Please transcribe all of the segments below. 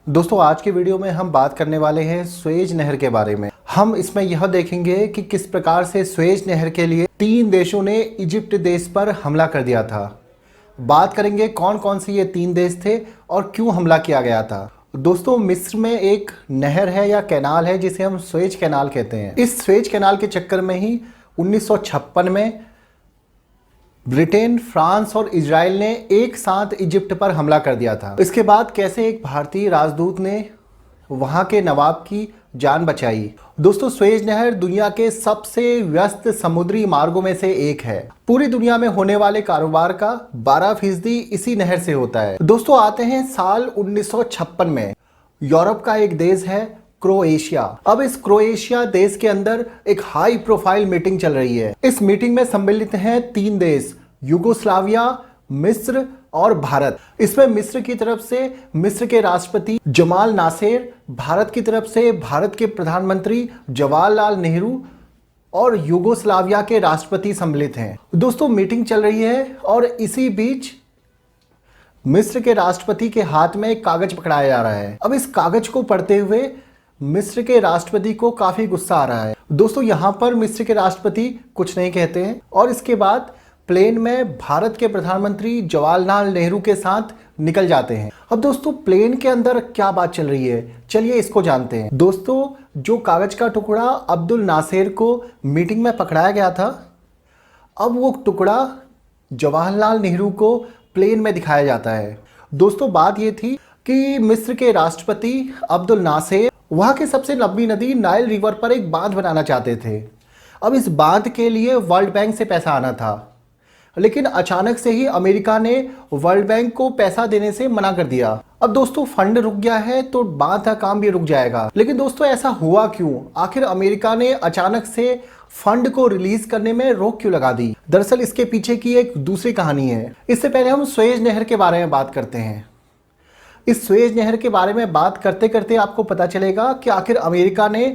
दोस्तों आज के वीडियो में हम बात करने वाले हैं सुएज नहर के बारे में। हम इसमें यह देखेंगे कि किस प्रकार से सुएज नहर के लिए 3 देशों ने इजिप्ट देश पर हमला कर दिया था। बात करेंगे कौन कौन से ये 3 देश थे और क्यों हमला किया गया था। दोस्तों मिस्र में एक नहर है या कैनाल है जिसे हम सुएज कैनाल कहते हैं। इस सुएज कैनाल के चक्कर में ही 1956 में ब्रिटेन, फ्रांस और इजराइल ने एक साथ इजिप्ट पर हमला कर दिया था। इसके बाद कैसे एक भारतीय राजदूत ने वहां के नवाब की जान बचाई। दोस्तों सुएज नहर दुनिया के सबसे व्यस्त समुद्री मार्गों में से एक है। पूरी दुनिया में होने वाले कारोबार का 12% इसी नहर से होता है। दोस्तों आते हैं साल 1956 में। यूरोप का एक देश है क्रोएशिया। अब इस क्रोएशिया देश के अंदर एक हाई प्रोफाइल मीटिंग चल रही है। इस मीटिंग में सम्मिलित हैं 3 देश, युगोस्लाविया, मिस्र और भारत। इसमें मिस्र की तरफ से मिस्र के राष्ट्रपति जमाल नासेर, भारत की तरफ से भारत के प्रधानमंत्री जवाहरलाल नेहरू और युगोस्लाविया के राष्ट्रपति सम्मिलित हैं। दोस्तों मीटिंग चल रही है और इसी बीच मिस्र के राष्ट्रपति के हाथ में एक कागज पकड़ाया जा रहा है। अब इस कागज को पढ़ते हुए मिस्र के राष्ट्रपति को काफी गुस्सा आ रहा है। दोस्तों यहां पर मिस्र के राष्ट्रपति कुछ नहीं कहते हैं और इसके बाद प्लेन में भारत के प्रधानमंत्री जवाहरलाल नेहरू के साथ निकल जाते हैं। अब दोस्तों प्लेन के अंदर क्या बात चल रही है, चलिए इसको जानते हैं। दोस्तों जो कागज का टुकड़ा अब्दुल नासेर को मीटिंग में पकड़ाया गया था, अब वो टुकड़ा जवाहरलाल नेहरू को प्लेन में दिखाया जाता है। दोस्तों बात ये थी कि मिस्र के राष्ट्रपति अब्दुल नासेर वहां के सबसे लंबी नदी नाइल रिवर पर एक बांध बनाना चाहते थे। अब इस बांध के लिए वर्ल्ड बैंक से पैसा आना था, लेकिन अचानक से ही अमेरिका ने वर्ल्ड बैंक को पैसा देने से मना कर दिया। अब दोस्तों फंड रुक गया है तो बांध का काम भी रुक जाएगा। लेकिन दोस्तों ऐसा हुआ क्यों? आखिर अमेरिका ने अचानक से फंड को रिलीज करने में रोक क्यों लगा दी? दरअसल इसके पीछे की एक दूसरी कहानी है। इससे पहले हम सुएज नहर के बारे में बात करते हैं। इस सुएज नहर के बारे में बात करते करते आपको पता चलेगा कि आखिर अमेरिका ने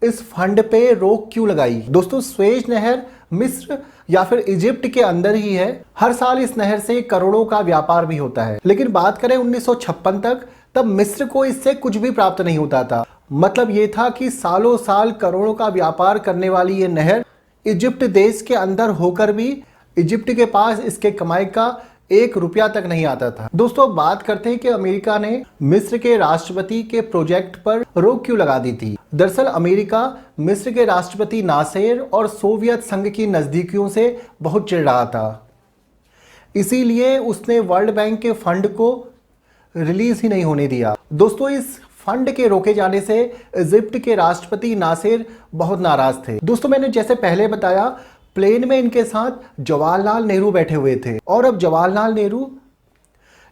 इस फंड पे रोक क्यों लगाई। दोस्तों सुएज नहर मिस्र या फिर इजिप्ट के अंदर ही है। हर साल इस नहर से करोड़ों का व्यापार भी होता है। लेकिन बात करें 1956 तक, तब मिस्र को इससे कुछ भी प्राप्त नहीं होता था। मतलब ये था कि सालों साल करोड़ों का व्यापार करने वाली ये नहर इजिप्ट देश के अंदर होकर भी इजिप्ट के पास इसके कमाई का 1 रुपया तक नहीं आता था। दोस्तों बात करते हैं कि अमेरिका ने मिस्र के राष्ट्रपति के प्रोजेक्ट पर रोक क्यों लगा दी थी। दरअसल अमेरिका मिस्र के राष्ट्रपति नासेर और सोवियत संघ की नजदीकियों से बहुत चिढ़ रहा था। इसीलिए उसने वर्ल्ड बैंक के फंड को रिलीज ही नहीं होने दिया। दोस्तों इस फंड के रोके जाने से इजिप्ट के राष्ट्रपति नासेर बहुत नाराज थे। दोस्तों मैंने जैसे पहले बताया, प्लेन में इनके साथ जवाहरलाल नेहरू बैठे हुए थे और अब जवाहरलाल नेहरू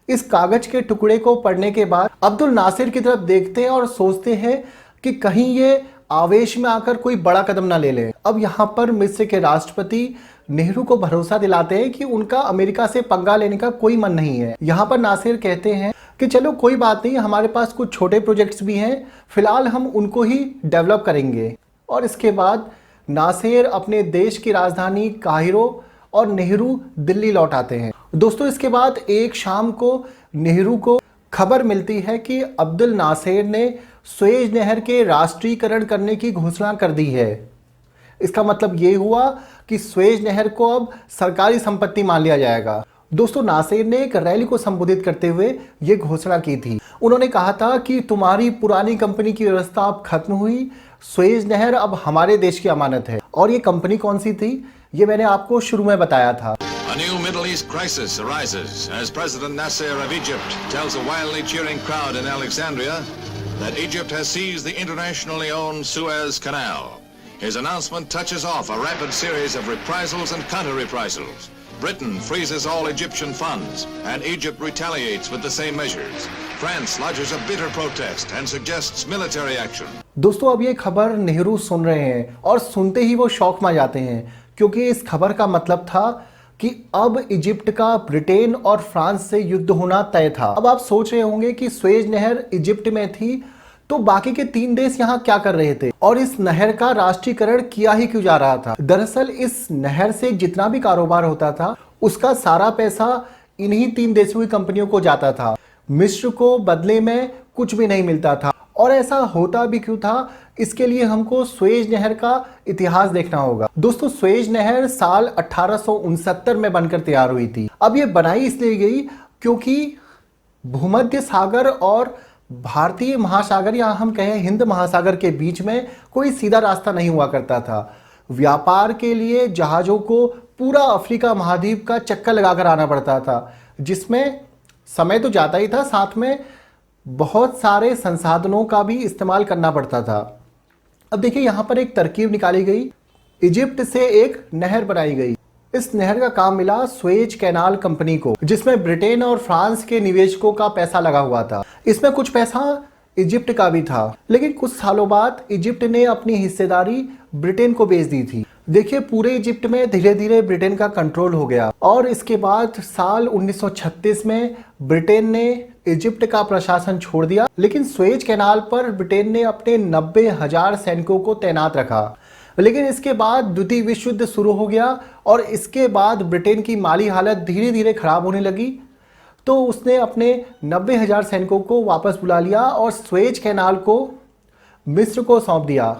इस कागज के टुकड़े को पढ़ने के बाद अब्दुल नासेर की तरफ देखते हैं और सोचते हैं कि कहीं ये आवेश में आकर कोई बड़ा कदम ना ले ले। अब यहाँ पर मिस्र के राष्ट्रपति नेहरू को भरोसा दिलाते हैं कि उनका अमेरिका से पंगा लेने का कोई मन नहीं है। यहाँ पर नासेर कहते हैं कि चलो कोई बात नहीं, हमारे पास कुछ छोटे प्रोजेक्ट्स भी हैं, फिलहाल हम उनको ही डेवलप करेंगे। और इसके बाद नासेर अपने देश की राजधानी काहिरो और नेहरू दिल्ली लौट आते हैं। दोस्तों इसके बाद एक शाम को नेहरू को खबर मिलती है कि अब्दुल नासेर ने सुएज नहर के राष्ट्रीयकरण करने की घोषणा कर दी है। इसका मतलब ये हुआ कि सुएज नहर को अब सरकारी संपत्ति मान लिया जाएगा। दोस्तों नासेर ने एक रैली को संबोधित करते हुए ये घोषणा की थी। उन्होंने कहा था कि तुम्हारी पुरानी कंपनी की व्यवस्था अब खत्म हुई, सुएज नहर अब हमारे देश की अमानत है। और ये कंपनी कौन सी थी, ये मैंने आपको शुरू में बताया था। A new Middle East crisis arises as President Nasser of Egypt tells a wildly cheering crowd in Alexandria that Egypt has seized the internationally owned Suez Canal. His announcement touches off a rapid series of reprisals and counter-reprisals. Britain freezes all Egyptian funds, and Egypt retaliates with the same measures. France lodges a bitter protest and suggests military action. दोस्तों अब ये खबर नेहरू सुन रहे हैं और सुनते ही वो शौक में जाते हैं, क्योंकि इस खबर का मतलब था कि अब इजिप्ट का ब्रिटेन और फ्रांस से युद्ध होना तय था। अब आप सोच रहे होंगे कि सुएज नहर इजिप्ट में थी तो बाकी के 3 देश यहाँ क्या कर रहे थे और इस नहर का राष्ट्रीयकरण किया ही क्यों जा रहा था। दरअसल इस नहर से जितना भी कारोबार होता था उसका सारा पैसा इन्हीं 3 देशों की कंपनियों को जाता था। मिस्र को बदले में कुछ भी नहीं मिलता था। और ऐसा होता भी क्यों था, इसके लिए हमको सुएज नहर का इतिहास देखना होगा। दोस्तों, सुएज नहर साल 1869 में बनकर तैयार हुई थी। अब ये बनाई इसलिए गई क्योंकि भूमध्य सागर और भारतीय महासागर या हम कहें हिंद महासागर के बीच में कोई सीधा रास्ता नहीं हुआ करता था। व्यापार के लिए जहाज़ों को पूरा अफ्रीका महाद्वीप का चक्कर लगाकर आना पड़ता था, जिसमें समय तो जाता ही था, साथ में बहुत सारे संसाधनों का भी इस्तेमाल करना पड़ता था। अब देखिए, यहाँ पर एक तरकीब निकाली गई। इजिप्ट से एक नहर बनाई गई। इस नहर का काम मिला सुएज कैनाल कंपनी को, जिसमें ब्रिटेन और फ्रांस के निवेशकों का पैसा लगा हुआ था। इसमें कुछ पैसा इजिप्ट का भी था, लेकिन कुछ सालों बाद इजिप्ट ने अपनी हिस्सेदारी ब्रिटेन को बेच दी थी। देखिए, पूरे इजिप्ट में धीरे धीरे ब्रिटेन का कंट्रोल हो गया और इसके बाद साल 1936 में ब्रिटेन ने इजिप्ट का प्रशासन छोड़ दिया, लेकिन सुएज कैनाल पर ब्रिटेन ने अपने 90,000 सैनिकों को तैनात रखा। लेकिन इसके बाद द्वितीय विश्व युद्ध शुरू हो गया और इसके बाद ब्रिटेन की माली हालत धीरे धीरे खराब होने लगी, तो उसने अपने 90,000 सैनिकों को वापस बुला लिया और सुएज कैनाल को मिस्र को सौंप दिया।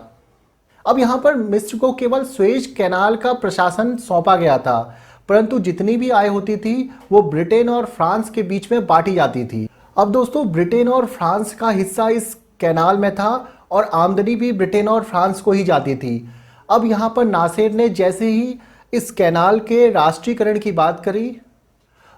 अब यहाँ पर मिस्र को केवल सुएज कैनाल का प्रशासन सौंपा गया था, परंतु जितनी भी आय होती थी वो ब्रिटेन और फ्रांस के बीच में बांटी जाती थी। अब दोस्तों, ब्रिटेन और फ्रांस का हिस्सा इस कैनाल में था और आमदनी भी ब्रिटेन और फ्रांस को ही जाती थी। अब यहाँ पर नासिर ने जैसे ही इस कैनाल के राष्ट्रीयकरण की बात करी,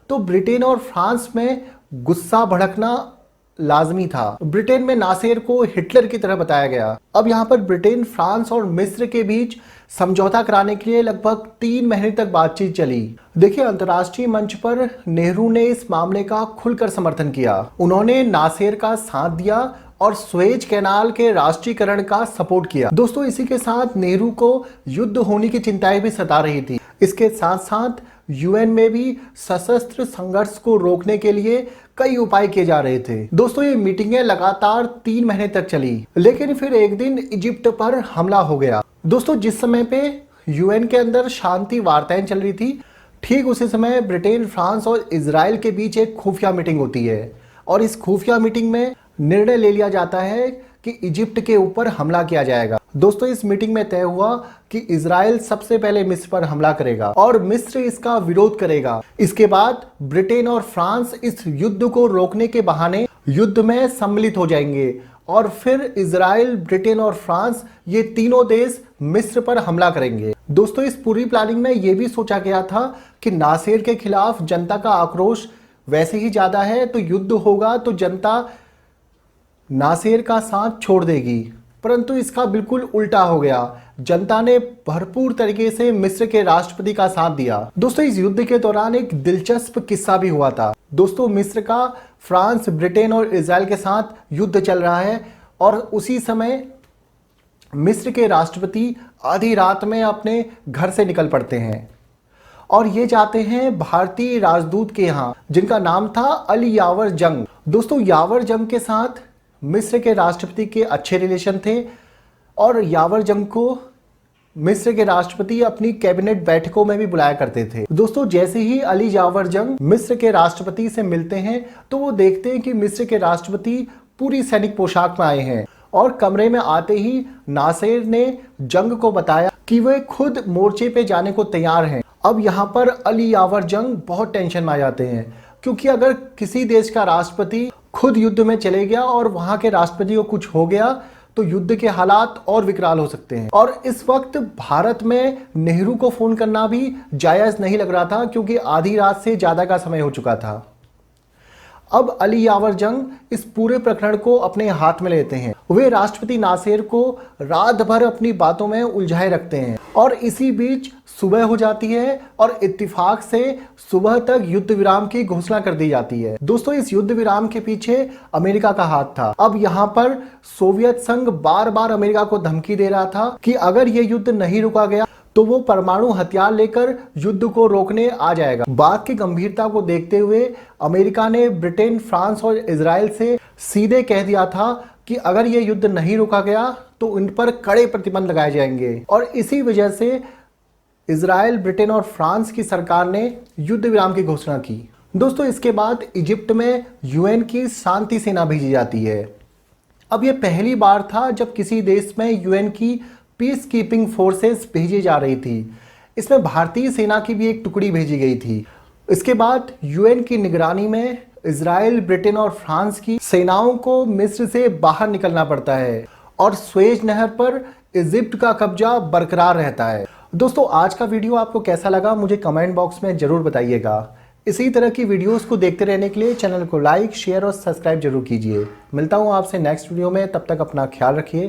तो ब्रिटेन और फ्रांस में गुस्सा भड़कना लाजमी था। ब्रिटेन में नासिर को हिटलर की तरह बताया गया। अब यहाँ पर ब्रिटेन, फ्रांस और मिस्र के बीच समझौता कराने के लिए लगभग 3 महीने तक बातचीत चली। देखिए, अंतर्राष्ट्रीय मंच पर नेहरू ने इस मामले का खुलकर समर्थन किया। उन्होंने नासिर का साथ दिया और सुएज कैनाल के राष्ट्रीयकरण का सपोर्ट किया। दोस्तों, इसी के साथ नेहरू को युद्ध होने की चिंताएं भी सता रही थी। इसके साथ साथ यूएन में भी सशस्त्र संघर्ष को रोकने के लिए कई उपाय किए जा रहे थे। दोस्तों, ये मीटिंगें लगातार 3 महीने तक चली, लेकिन फिर एक दिन इजिप्ट पर हमला हो गया। दोस्तों, जिस समय पे यूएन के अंदर शांति वार्ताएं चल रही थी, ठीक उसी समय ब्रिटेन, फ्रांस और इजराइल के बीच एक खुफिया मीटिंग होती है और इस खुफिया मीटिंग में निर्णय ले लिया जाता है कि इजिप्ट के ऊपर हमला किया जाएगा। दोस्तों, इस मीटिंग में तय हुआ कि इजराइल सबसे पहले मिस्र पर हमला करेगा और मिस्र इसका विरोध करेगा। इसके बाद ब्रिटेन और फ्रांस इस युद्ध को रोकने के बहाने युद्ध में सम्मिलित हो जाएंगे और फिर इजराइल, ब्रिटेन और फ्रांस, ये तीनों देश मिस्र पर हमला करेंगे। दोस्तों, इस पूरी प्लानिंग में यह भी सोचा गया था कि नासिर के खिलाफ जनता का आक्रोश वैसे ही ज्यादा है, तो युद्ध होगा तो जनता नासिर का साथ छोड़ देगी, परंतु इसका बिल्कुल उल्टा हो गया। जनता ने भरपूर तरीके से मिस्र के राष्ट्रपति का साथ दिया। दोस्तों, इस युद्ध के दौरान एक दिलचस्प किस्सा भी हुआ था। दोस्तों, मिस्र का फ्रांस, ब्रिटेन और इजराइल के साथ युद्ध चल रहा है और उसी समय मिस्र के राष्ट्रपति आधी रात में अपने घर से निकल पड़ते हैं और ये जाते हैं भारतीय राजदूत के यहाँ, जिनका नाम था अली यावर जंग। दोस्तों, यावर जंग के साथ मिस्र के राष्ट्रपति के अच्छे रिलेशन थे और यावर जंग को मिस्र के राष्ट्रपति अपनी कैबिनेट बैठकों में भी बुलाया करते थे। दोस्तों, जैसे ही अली यावर जंग मिस्र के राष्ट्रपति से मिलते हैं तो वो देखते हैं कि मिस्र के राष्ट्रपति पूरी सैनिक पोशाक में आए हैं और कमरे में आते ही नासिर ने जंग को बताया कि वे खुद मोर्चे पे जाने को तैयार हैं। अब यहाँ पर अली यावर जंग बहुत टेंशन में आ जाते हैं, क्योंकि अगर किसी देश का राष्ट्रपति खुद युद्ध में चले गया और वहां के राष्ट्रपति को कुछ हो गया तो युद्ध के हालात और विकराल हो सकते हैं। और इस वक्त भारत में नेहरू को फोन करना भी जायज नहीं लग रहा था, क्योंकि आधी रात से ज्यादा का समय हो चुका था। अब अली यावर जंग इस पूरे प्रकरण को अपने हाथ में लेते हैं। वे राष्ट्रपति नासिर को रात भर अपनी बातों में उलझाए रखते हैं और इसी बीच सुबह हो जाती है और इत्तेफाक से सुबह तक युद्ध विराम की घोषणा कर दी जाती है। दोस्तों, इस युद्ध विराम के पीछे अमेरिका का हाथ था। अब यहाँ पर सोवियत संघ बार बार अमेरिका को धमकी दे रहा था कि अगर ये युद्ध नहीं रुका गया तो वो परमाणु हथियार लेकर युद्ध को रोकने आ जाएगा। बात की गंभीरता को देखते हुए अमेरिका ने ब्रिटेन, फ्रांस और इजराइल से सीधे कह दिया था कि अगर ये युद्ध नहीं रोका गया तो इन पर कड़े प्रतिबंध लगाए जाएंगे और इसी वजह से इजराइल, ब्रिटेन और फ्रांस की सरकार ने युद्ध विराम की घोषणा की। दोस्तों इसके बाद इजिप्ट में यूएन की शांति सेना भेजी जाती है। अब यह पहली बार था जब किसी देश में यूएन की पीस कीपिंग फोर्सेस भेजी जा रही थी। इसमें भारतीय सेना की भी एक टुकड़ी भेजी गई थी। इसके बाद यूएन की निगरानी में इजराइल, ब्रिटेन और फ्रांस की सेनाओं को मिस्र से बाहर निकलना पड़ता है और स्वेज नहर पर इजिप्ट का कब्जा बरकरार रहता है। दोस्तों आज का वीडियो आपको कैसा लगा मुझे कमेंट बॉक्स में जरूर बताइएगा। इसी तरह की वीडियोस को देखते रहने के लिए चैनल को लाइक, शेयर और सब्सक्राइब जरूर कीजिए। मिलता हूं आपसे नेक्स्ट वीडियो में, तब तक अपना ख्याल रखिए।